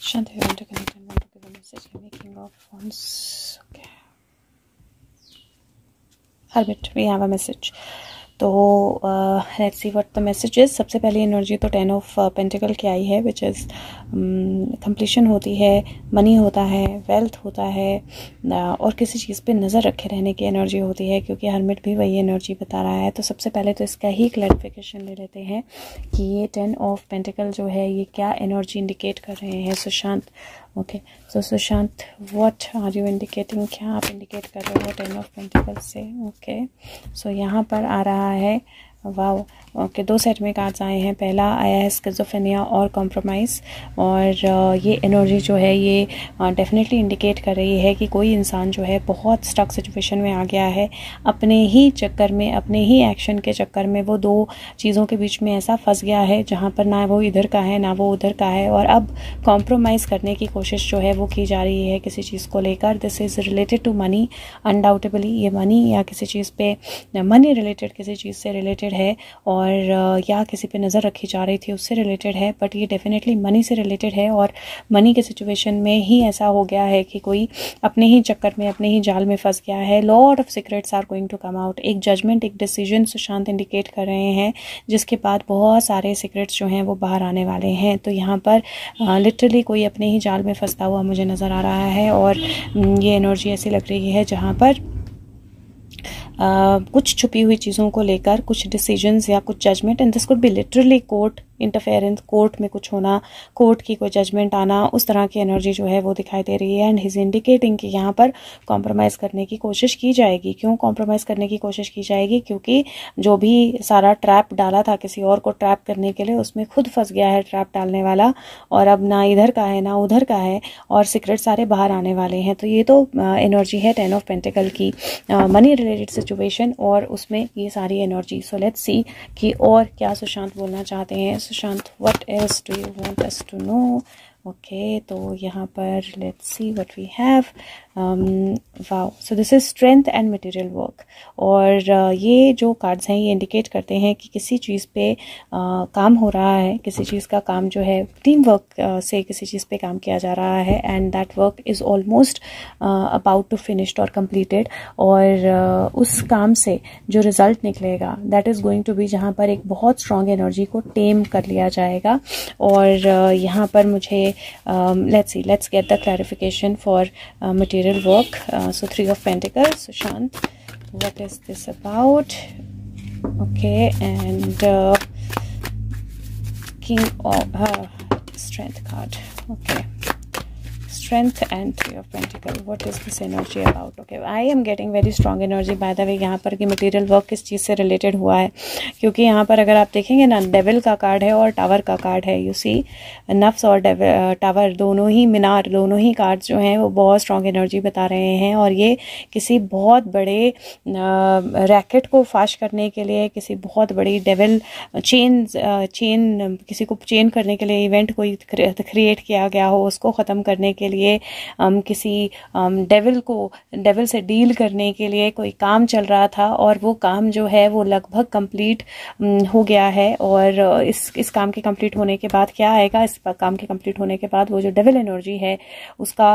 Shanti, you want to connect and want to give a message. You're making of wands. Okay. Hermit, we have a message. तो let's see what the message is. सबसे पहली energy तो 10 of pentacle की आई है, which is completion होती है, money होता है, वेल्थ होता है, और किसी चीज़ पे नज़र रखे रहने की एनर्जी होती है, क्योंकि हरमिट भी वही एनर्जी बता रहा है. तो सबसे पहले तो इसका ही क्लैरिफिकेशन ले लेते हैं कि ये 10 ऑफ पेंटिकल जो है ये क्या एनर्जी इंडिकेट कर रहे हैं. Sushant, okay, so Sushant, what are you indicating? क्या आप इंडिकेट कर रहे हो 10 ऑफ पेंटिकल से? ओके, सो यहाँ पर आ रहा है, वाओ, ओके, दो सेट में कार्ड्स आए हैं. पहला आया है स्किज़ोफ्रेनिया और कॉम्प्रोमाइज़, और ये एनर्जी जो है ये डेफिनेटली इंडिकेट कर रही है कि कोई इंसान जो है बहुत स्टक सिचुएशन में आ गया है. अपने ही चक्कर में, अपने ही एक्शन के चक्कर में वो दो चीज़ों के बीच में ऐसा फंस गया है जहाँ पर ना वो इधर का है ना वो उधर का है, और अब कॉम्प्रोमाइज़ करने की कोशिश जो है वो की जा रही है किसी चीज़ को लेकर. This is related to money, undoubtedly ये मनी या किसी चीज़ पे मनी रिलेटेड, किसी चीज़ से रिलेटेड है, और या किसी पे नज़र रखी जा रही थी उससे रिलेटेड है, बट ये डेफिनेटली मनी से रिलेटेड है. और मनी के सिचुएशन में ही ऐसा हो गया है कि कोई अपने ही चक्कर में, अपने ही जाल में फंस गया है. Lot of secrets are going to come out. एक जजमेंट, एक डिसीजन सुशांत इंडिकेट कर रहे हैं, जिसके बाद बहुत सारे सीक्रेट्स जो हैं वो बाहर आने वाले हैं. तो यहाँ पर लिटरली कोई अपने ही जाल में फंसता हुआ मुझे नज़र आ रहा है, और ये एनर्जी ऐसी लग रही है जहाँ पर कुछ छुपी हुई चीज़ों को लेकर कुछ डिसीजंस या कुछ judgement, and this could be literally court interference, court में कुछ होना, कोर्ट की कोई जजमेंट आना, उस तरह की एनर्जी जो है वो दिखाई दे रही है. एंड ही इज इंडिकेटिंग कि यहाँ पर कॉम्प्रोमाइज़ करने की कोशिश की जाएगी. क्यों कॉम्प्रोमाइज़ करने की कोशिश की जाएगी? क्योंकि जो भी सारा ट्रैप डाला था किसी और को ट्रैप करने के लिए, उसमें खुद फंस गया है ट्रैप डालने वाला, और अब ना इधर का है ना उधर का है, और सीक्रेट सारे बाहर आने वाले हैं. तो ये तो एनर्जी है 10 ऑफ पेंटिकल की, मनी रिलेटेड सिचुएशन, और उसमें ये सारी एनर्जी. सो लेट्स सी कि और क्या सुशांत बोलना चाहते हैं. Sushant, what else do you want us to know? Okay, तो यहाँ पर let's see what we have. Wow, so this is strength and material work. और ये जो कार्ड्स हैं ये इंडिकेट करते हैं कि किसी चीज़ पे काम हो रहा है, किसी चीज़ का काम जो है टीम वर्क से किसी चीज़ पे काम किया जा रहा है, and that work is almost about to finished और कंप्लीटेड. और उस काम से जो रिज़ल्ट निकलेगा that is going to be, जहाँ पर एक बहुत स्ट्रॉन्ग एनर्जी को टेम कर लिया जाएगा. और यहाँ पर मुझे let's get the clarification for material work. So 3 of Pentacles. Sushant, what is this about? Okay, and King of Strength card. Okay, Strength and 3 of Pentacles. What is this energy about? Okay, I am getting very strong energy by the way. यहाँ पर कि material work किस चीज़ से related हुआ है, क्योंकि यहाँ पर अगर आप देखेंगे ना, डेविल का कार्ड है और टावर का कार्ड है. यू सी, नफ्स और टावर दोनों ही, मीनार, दोनों ही कार्ड्स जो हैं वो बहुत स्ट्रॉन्ग एनर्जी बता रहे हैं. और ये किसी बहुत बड़े रैकेट को फाश करने के लिए, किसी बहुत बड़ी डेविल चेन किसी को चेन करने के लिए इवेंट कोई क्रिएट किया गया हो, उसको ख़त्म करने के लिए, किसी डेविल से डील करने के लिए कोई काम चल रहा था, और वो काम जो है वो लगभग कंप्लीट हो गया है. और इस काम के कंप्लीट होने के बाद क्या आएगा? इस काम के कंप्लीट होने के बाद वो जो डेविल एनर्जी है उसका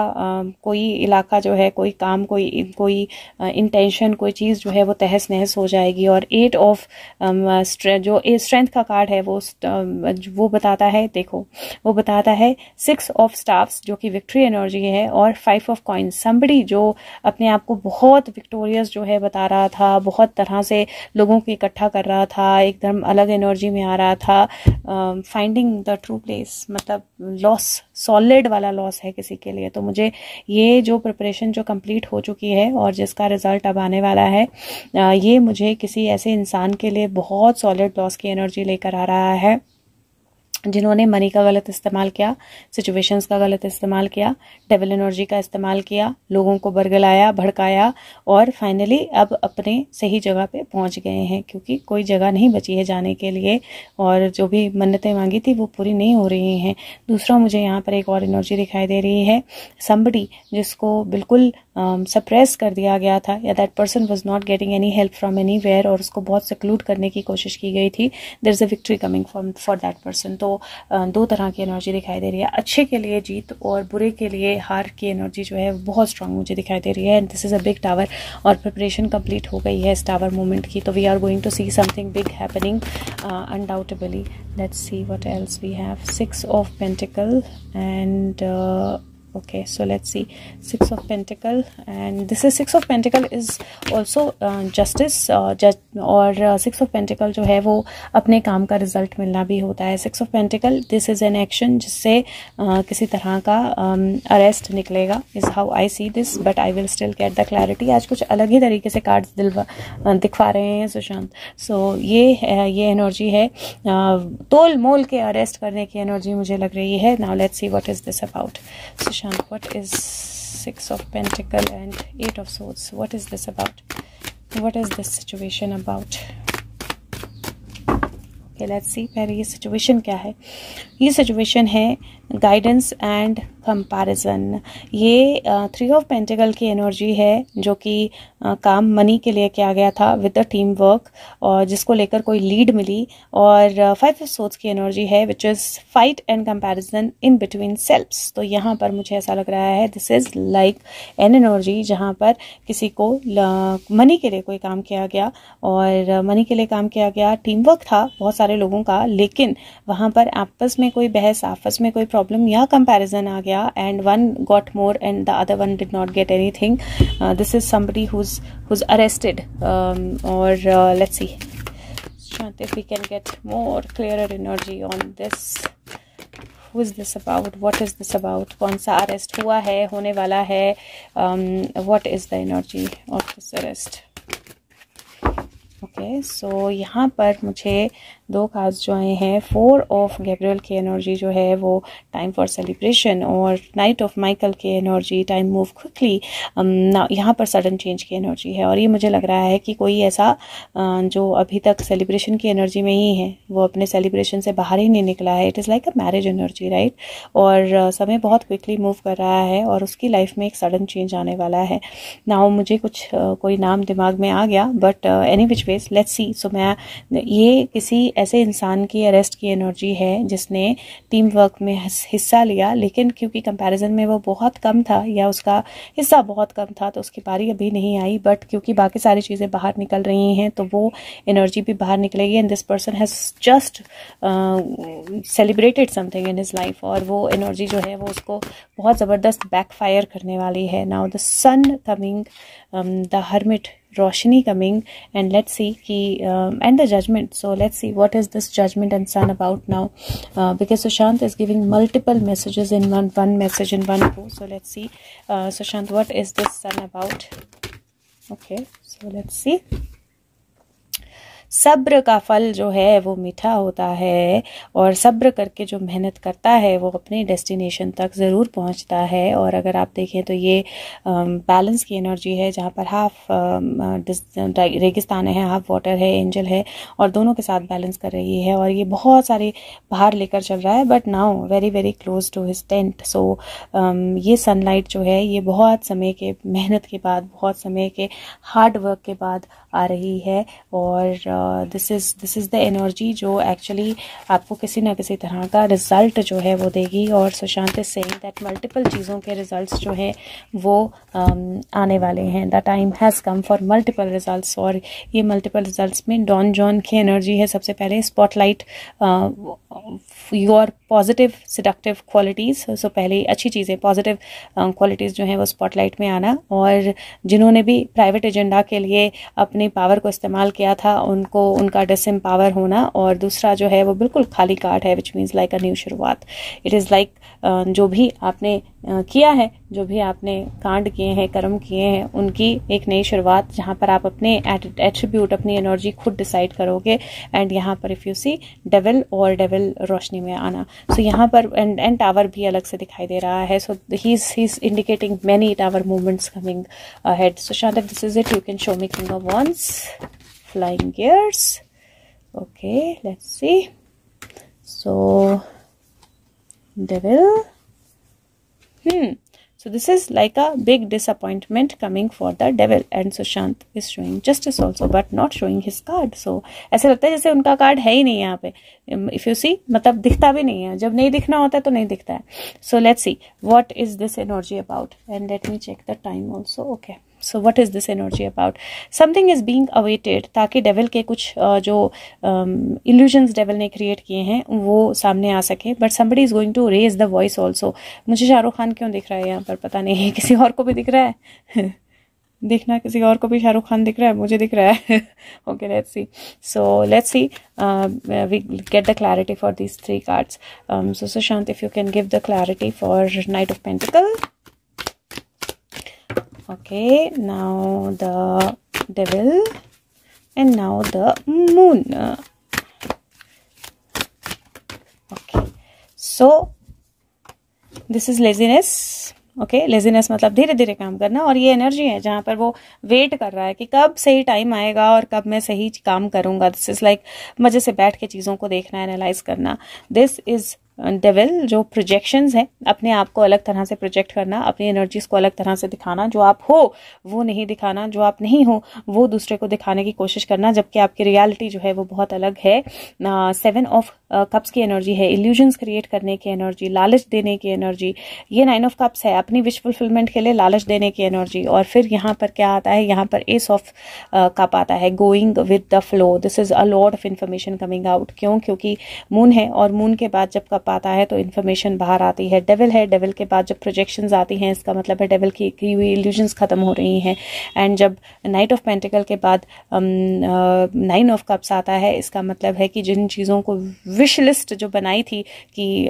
कोई इलाका जो है, कोई काम, कोई इंटेंशन, कोई चीज़ जो है वो तहस नहस हो जाएगी. और 8 ऑफ जो स्ट्रेंथ का कार्ड है वो बताता है, देखो वो बताता है 6 ऑफ स्टाफ्स जो कि विक्ट्री एनर्जी है, और 5 ऑफ कॉइन्स. समबडी जो अपने आप को बहुत विक्टोरियस जो है बता रहा था, बहुत तरह से लोगों को इकट्ठा कर रहा था, एकदम अलग एनर्जी में आ रहा था. फाइंडिंग द ट्रू प्लेस, मतलब लॉस, सॉलिड वाला लॉस है किसी के लिए. तो मुझे ये जो प्रिपरेशन जो कंप्लीट हो चुकी है और जिसका रिजल्ट अब आने वाला है, ये मुझे किसी ऐसे इंसान के लिए बहुत सॉलिड लॉस की एनर्जी लेकर आ रहा है, जिन्होंने मनी का गलत इस्तेमाल किया, सिचुएशंस का गलत इस्तेमाल किया, डेविल एनर्जी का इस्तेमाल किया, लोगों को बरगलाया, भड़काया, और फाइनली अब अपने सही जगह पे पहुंच गए हैं, क्योंकि कोई जगह नहीं बची है जाने के लिए, और जो भी मन्नतें मांगी थी वो पूरी नहीं हो रही हैं. दूसरा मुझे यहाँ पर एक और एनर्जी दिखाई दे रही है, समबडी जिसको बिल्कुल सप्रेस कर दिया गया था, या that person was not getting any help from anywhere, और उसको बहुत सिक्लूड करने की कोशिश की गई थी. There is a victory coming for that person. तो दो तरह की एनर्जी दिखाई दे रही है, अच्छे के लिए जीत और बुरे के लिए हार की एनर्जी जो है बहुत स्ट्रांग मुझे दिखाई दे रही है। And this is a big tower और प्रिपरेशन कंप्लीट हो गई है इस टावर मूवमेंट की, तो we are going to see something big happening undoubtedly. Let's see what else we have. 6 of Pentacle and okay, so let's see 6 of Pentacle, and this is 6 of Pentacle is also justice, judge, और 6 of Pentacle जो है वो अपने काम का result मिलना भी होता है। 6 of Pentacle this is an action जिससे किसी तरह का अरेस्ट निकलेगा, is how I see this, but I will still get the clarity. आज कुछ अलग ही तरीके से कार्ड्स दिखा रहे हैं सुशांत। सो ये एनर्जी है तोल मोल के अरेस्ट करने की एनर्जी मुझे लग रही है। Now let's see what is this about. What is 6 of Pentacle and 8 of Swords? What is this about? What is this situation about? Okay, let's see पहले ये सिचुएशन क्या है। ये सिचुएशन है गाइडेंस एंड कंपैरिजन। ये 3 of pentacle की energy है जो कि काम मनी के लिए किया गया था विद द टीम वर्क, और जिसको लेकर कोई लीड मिली। और 5 ऑफ सोर्ड्स की एनर्जी है which is fight and comparison in between selfs. तो यहाँ पर मुझे ऐसा लग रहा है this is like an energy जहाँ पर किसी को मनी के लिए कोई काम किया गया, और मनी के लिए काम किया गया, टीम वर्क था बहुत सारे लोगों का, लेकिन वहाँ पर आपस में कोई बहस, आपस में कोई प्रॉब्लम या कंपैरिजन आ गया, and one got more and the other one did not get anything. This is somebody who's arrested, or let's see Shant, if we can get more clearer energy on this. Who is this about? What is this about? कौन सा arrest हुआ है, होने वाला है? What is the energy of this arrest? Okay, so यहाँ पर मुझे 2 कार्ड्स जो आए हैं, 4 ऑफ गैब्रियल की एनर्जी जो है वो टाइम फॉर सेलिब्रेशन, और नाइट ऑफ माइकल की एनर्जी टाइम मूव क्विकली। यहाँ पर सडन चेंज की एनर्जी है, और ये मुझे लग रहा है कि कोई ऐसा जो अभी तक सेलिब्रेशन की एनर्जी में ही है वो अपने सेलिब्रेशन से बाहर ही नहीं निकला है। It is like a marriage energy, right? और समय बहुत क्विकली मूव कर रहा है और उसकी लाइफ में एक सडन चेंज आने वाला है। नाउ मुझे कुछ कोई नाम दिमाग में आ गया, but any which ways let's see. So मैं ये किसी ऐसे इंसान की अरेस्ट की एनर्जी है जिसने टीम वर्क में हिस्सा लिया, लेकिन क्योंकि कंपैरिजन में वो बहुत कम था या उसका हिस्सा बहुत कम था तो उसकी बारी अभी नहीं आई, बट क्योंकि बाकी सारी चीज़ें बाहर निकल रही हैं तो वो एनर्जी भी बाहर निकलेगी। And this person has just celebrated something in his life, और वो एनर्जी जो है वो उसको बहुत ज़बरदस्त बैकफायर करने वाली है। Now the sun coming, the hermit, roshni coming, and let's see कि and the judgement. So let's see what is this judgement and sun about now, because Sushant is giving multiple messages in one message in one go. So let's see Sushant, what is this sun about? Okay, so let's see. सब्र का फल जो है वो मीठा होता है, और सब्र करके जो मेहनत करता है वो अपने डेस्टिनेशन तक ज़रूर पहुंचता है। और अगर आप देखें तो ये बैलेंस की एनर्जी है जहाँ पर हाफ रेगिस्तान है, हाफ वाटर है, एंजल है, और दोनों के साथ बैलेंस कर रही है। और ये बहुत सारे बाहर लेकर चल रहा है, but now very very close to his tent. So ये सनलाइट जो है ये बहुत समय के मेहनत के बाद, बहुत समय के हार्ड वर्क के बाद आ रही है। और दिस इज़ द एनर्जी जो एक्चुअली आपको किसी ना किसी तरह का रिजल्ट जो है वो देगी। और Sushant is saying that multiple चीज़ों के रिजल्ट्स जो हैं वो आने वाले हैं। The time has come for multiple results, और ये मल्टीपल रिजल्ट्स में डॉन जॉन की एनर्जी है। सबसे पहले spotlight your positive seductive qualities. So पहले अच्छी चीज़ें, पॉजिटिव क्वालिटीज़ जो हैं वो स्पॉटलाइट में आना, और जिन्होंने भी प्राइवेट एजेंडा के लिए अपनी पावर को इस्तेमाल किया था उनको उनका डिसएम्पावर होना। और दूसरा जो है वो बिल्कुल खाली कार्ड है, which means like a new शुरुआत। इट इज़ लाइक जो भी आपने किया है, जो भी आपने कांड किए हैं, कर्म किए हैं, उनकी एक नई शुरुआत, जहाँ पर आप अपने एट्रीब्यूट, अपनी एनर्जी खुद डिसाइड करोगे। एंड यहाँ पर इफ़ यू सी डेविल, और डेविल रोशनी में आना। सो यहाँ पर एंड टावर भी अलग से दिखाई दे रहा है। So he is indicating many tower movements coming ahead. So Shant, this is it, you can show me king of wands, flying gears. Okay, let's see. So devil, So this is like a big disappointment coming for the devil, and Sushant is showing justice also but not showing his card. So ऐसे लगता है जैसे उनका card है ही नहीं यहाँ पे. If you see, मतलब दिखता भी नहीं है. जब नहीं दिखना होता है तो नहीं दिखता है. So let's see what is this energy about, and let me check the time also. Okay. So what is this energy about? Something is being awaited ताकि डेविल के कुछ जो illusions डेविल ने क्रिएट किए हैं वो सामने आ सके. But somebody is going to raise the voice also. मुझे शाहरुख खान क्यों दिख रहा है यहाँ पर पता नहीं, किसी और को भी दिख रहा है. देखना, किसी और को भी शाहरुख खान दिख रहा है, मुझे दिख रहा है. Okay, let's see. So let's see. We get the clarity for these three cards. So Sushant, if you can give the clarity for Knight of Pentacles. Okay, now the devil and now the moon. Okay, so this is laziness. Okay, laziness मतलब धीरे धीरे काम करना, और ये energy है जहां पर वो वेट कर रहा है कि कब सही टाइम आएगा और कब मैं सही काम करूंगा. दिस इज लाइक मजे से बैठ के चीज़ों को देखना, एनालाइज करना. दिस इज डेविल जो प्रोजेक्शंस है, अपने आप को अलग तरह से प्रोजेक्ट करना, अपनी एनर्जीज को अलग तरह से दिखाना. जो आप हो वो नहीं दिखाना, जो आप नहीं हो वो दूसरे को दिखाने की कोशिश करना, जबकि आपकी रियलिटी जो है वो बहुत अलग है. 7 ऑफ कप्स की एनर्जी है, इल्यूजन्स क्रिएट करने की एनर्जी, लालच देने की एनर्जी. ये 9 ऑफ कप्स है, अपनी विश फुलफिलमेंट के लिए लालच देने की एनर्जी. और फिर यहाँ पर क्या आता है, यहाँ पर एस ऑफ कप आता है, going with the flow. This is a lot of information coming out. क्यों? क्योंकि मून है, और मून के बाद जब कप आता है तो इन्फॉर्मेशन बाहर आती है. डेविल है, डेविल के बाद जब प्रोजेक्शंस आती हैं इसका मतलब है डेविल की हुई इल्यूजन्स खत्म हो रही हैं. एंड जब नाइट ऑफ पेंटिकल के बाद 9 ऑफ कप्स आता है, इसका मतलब है कि जिन चीज़ों को विश लिस्ट जो बनाई थी कि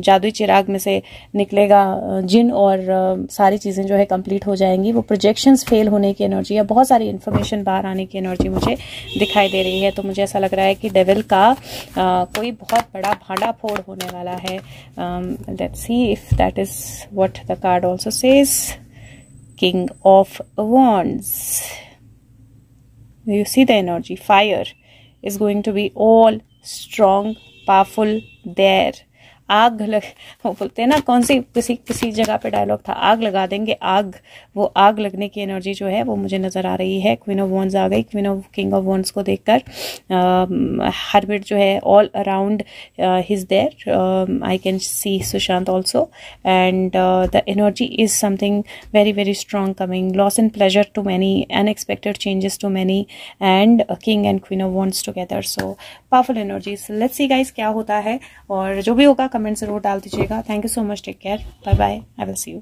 जादुई चिराग में से निकलेगा जिन और सारी चीज़ें जो है कंप्लीट हो जाएंगी, वो प्रोजेक्शंस फेल होने की एनर्जी या बहुत सारी इन्फॉर्मेशन बाहर आने की एनर्जी मुझे दिखाई दे रही है. तो मुझे ऐसा लग रहा है कि डेविल का कोई बहुत बड़ा भांडा फोड़ होने वाला है. Let's see if that is what the card also says. King of Wands. You see the energy. Fire is going to be all strong, powerful there. आग लग, वो बोलते हैं ना, कौन सी किसी जगह पे डायलॉग था, आग लगा देंगे आग. वो आग लगने की एनर्जी जो है वो मुझे नज़र आ रही है. क्वीन ऑफ वॉन्ड्स आ गई. Queen of king of wands को देखकर हरबिट जो है all around his there. I can see Sushant also, and the energy is something very very strong coming. Loss and pleasure to many, unexpected changes to many, and king and queen of wands together. So powerful energies. Let's see guys क्या होता है, और जो भी होगा comment जरूर डाल दीजिएगा. Thank you so much. Take care. Bye bye. I will see you.